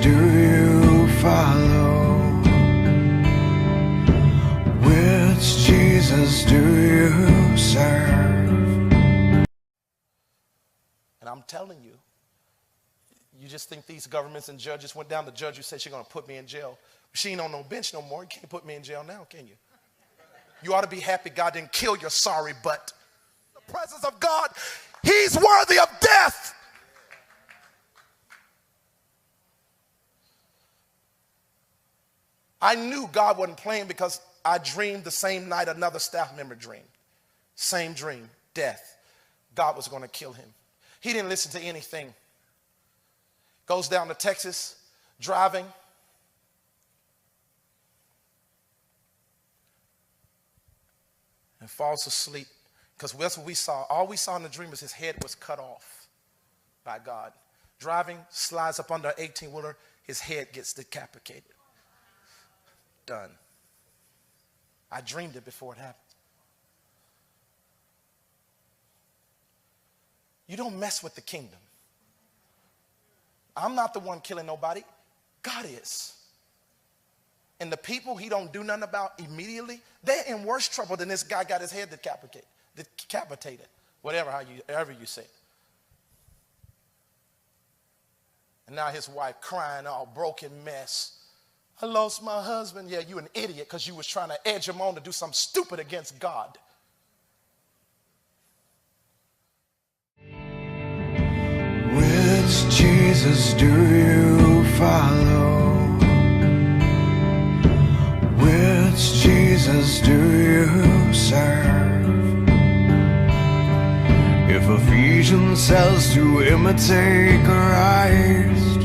do you follow? Which Jesus do you serve? And I'm telling you, you just think these governments and judges went down. The judge who said she's going to put me in jail. She ain't on no bench no more. You can't put me in jail now, can you? You ought to be happy God didn't kill your sorry butt. The presence of God, he's worthy of death. I knew God wasn't playing because I dreamed the same night another staff member dreamed. Same dream, death. God was going to kill him. He didn't listen to anything. Goes down to Texas, driving. And falls asleep. Because that's what we saw. All we saw in the dream was his head was cut off by God. Driving, slides up under an 18-wheeler, his head gets decapitated. Done. I dreamed it before it happened. You don't mess with the kingdom. I'm not the one killing nobody. God is. And the people he don't do nothing about immediately, they're in worse trouble than this guy got his head decapitated. However you say it. And now his wife crying, all broken mess. I lost my husband. Yeah, you an idiot because you was trying to edge him on to do something stupid against God. Which Jesus do you follow? Which Jesus do you serve? If Ephesians says to imitate Christ,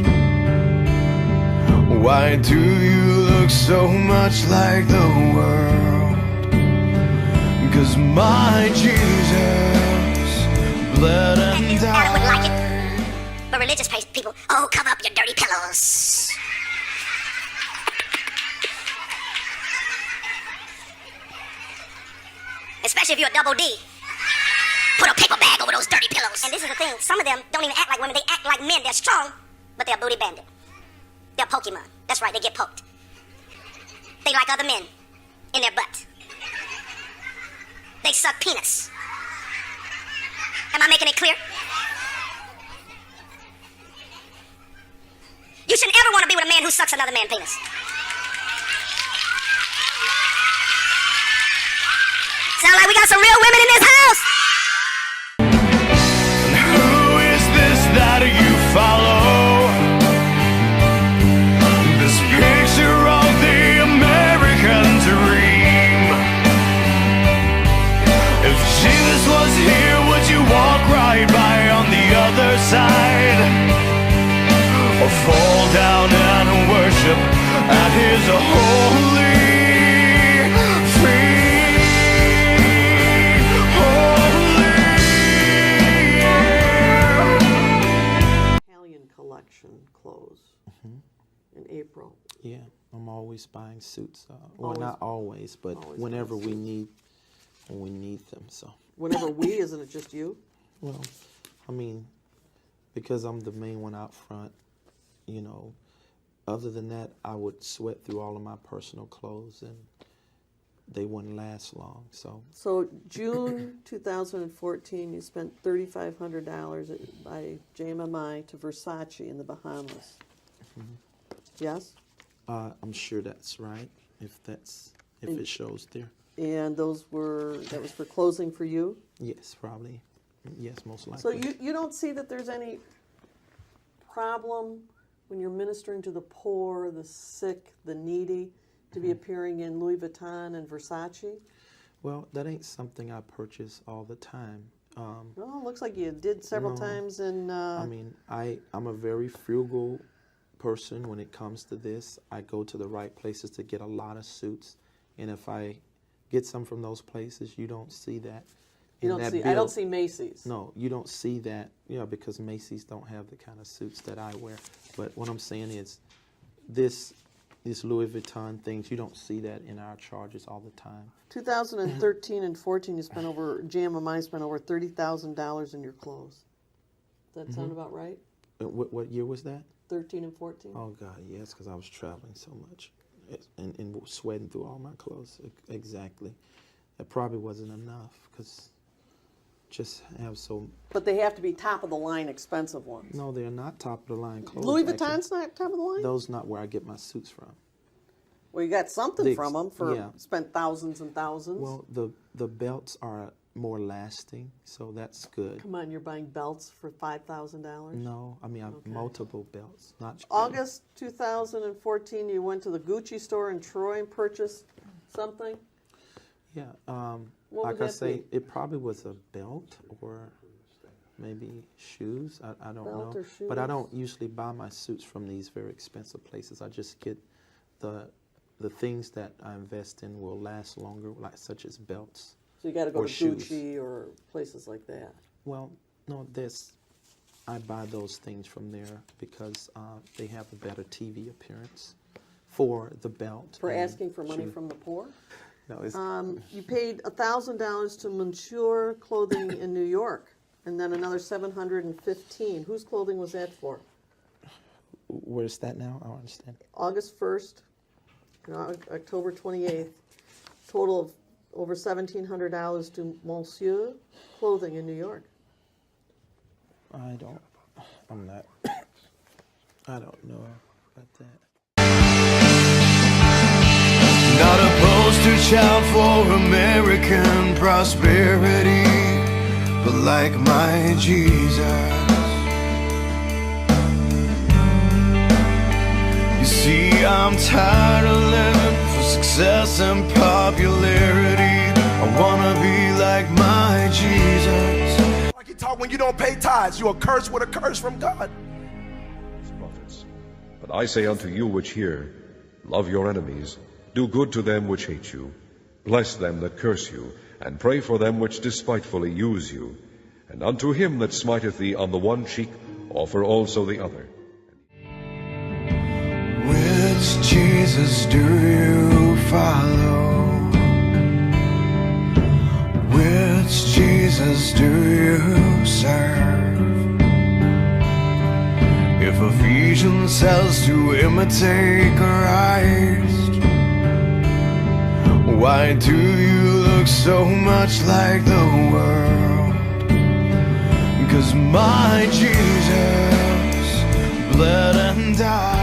why do you look so much like the world? 'Cause my Jesus bled and died. I wouldn't like it. But religious people, oh, cover up your dirty pillows. Especially if you're a double D. Put a paper bag over those dirty pillows. And this is the thing, some of them don't even act like women, they act like men. They're strong, but they're booty bandit. They're Pokemon. That's right, they get poked. They like other men in their butt. They suck penis. Am I making it clear? You shouldn't ever want to be with a man who sucks another man's penis. Sound like we got some real women in this house. Who is this that you follow? This picture of the American dream. If Jesus was here, would you walk right by on the other side? Or fall down and worship at his holy feet? Italian collection clothes in April. Yeah, I'm always buying suits. Well, not always, but whenever we need them. So. Whenever we, isn't it just you? Well, I mean, because I'm the main one out front. You know, other than that, I would sweat through all of my personal clothes and they wouldn't last long. So June 2014, you spent $3,500 by JMMI to Versace in the Bahamas. Yes? I'm sure that's right, if it shows there. And that was for clothing for you? Yes, probably. Yes, most likely. So you don't see that there's any problem when you're ministering to the poor, the sick, the needy, to be appearing in Louis Vuitton and Versace? Well, that ain't something I purchase all the time. Well, it looks like you did several times in... I mean, I'm a very frugal person when it comes to this. I go to the right places to get a lot of suits, and if I get some from those places, you don't see that. I don't see Macy's. No, you don't see that, because Macy's don't have the kind of suits that I wear. But what I'm saying is, this Louis Vuitton things, you don't see that in our charges all the time. 2013 and 14, JMMI spent over $30,000 in your clothes. Does that sound about right? What year was that? 13 and 14? Oh God, yes, because I was traveling so much and sweating through all my clothes. Exactly. That probably wasn't enough because just have so. But they have to be top of the line expensive ones. No, they're not top of the line clothes. Louis actually. Vuitton's not top of the line? Those not where I get my suits from. Well, you got something from them for yeah. spent thousands and thousands. Well, the belts are more lasting, so that's good. Come on, you're buying belts for $5,000? No, I mean multiple belts, not. August 2014, you went to the Gucci store in Troy and purchased something? Yeah, What like would I that say, be? it probably was a belt or maybe shoes. I don't Belt know. or But I shoes? don't usually buy my suits from these very expensive places. I just get the things that I invest in will last longer, like such as belts. So you got to go Or to shoes. Gucci or places like that. Well, no, I buy those things from there because they have a better TV appearance for the belt. For and asking for money shoe. from the poor? No, it's, You paid $1,000 to Monsieur Clothing in New York, and then another $715. Whose clothing was that for? where's that now? I don't understand. August 1st, and October 28th, total of over $1,700 to Monsieur Clothing in New York. I don't know about that. Not a poster child for American prosperity, but like my Jesus. You see, I'm tired of living for success and popularity. I wanna be like my Jesus. Like you talk when you don't pay tithes, you are cursed with a curse from God. Prophets. But I say unto you which hear, love your enemies, do good to them which hate you, bless them that curse you, and pray for them which despitefully use you. And unto him that smiteth thee on the one cheek, offer also the other. Which Jesus do you follow? Which Jesus do you serve? If Ephesians says to imitate Christ, why do you look so much like the world? 'Cause my Jesus bled and died.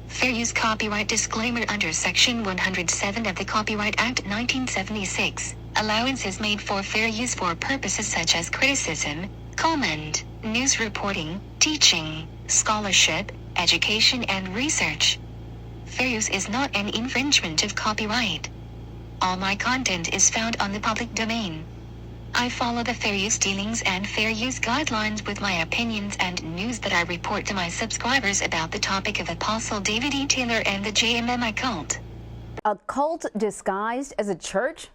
Fair use copyright disclaimer under Section 107 of the Copyright Act 1976. Allowance is made for fair use for purposes such as criticism, comment, news reporting, teaching, scholarship, education, and research. Fair use is not an infringement of copyright. All my content is found on the public domain. I follow the fair use dealings and fair use guidelines with my opinions and news that I report to my subscribers about the topic of Apostle David E. Taylor and the JMMI cult. A cult disguised as a church?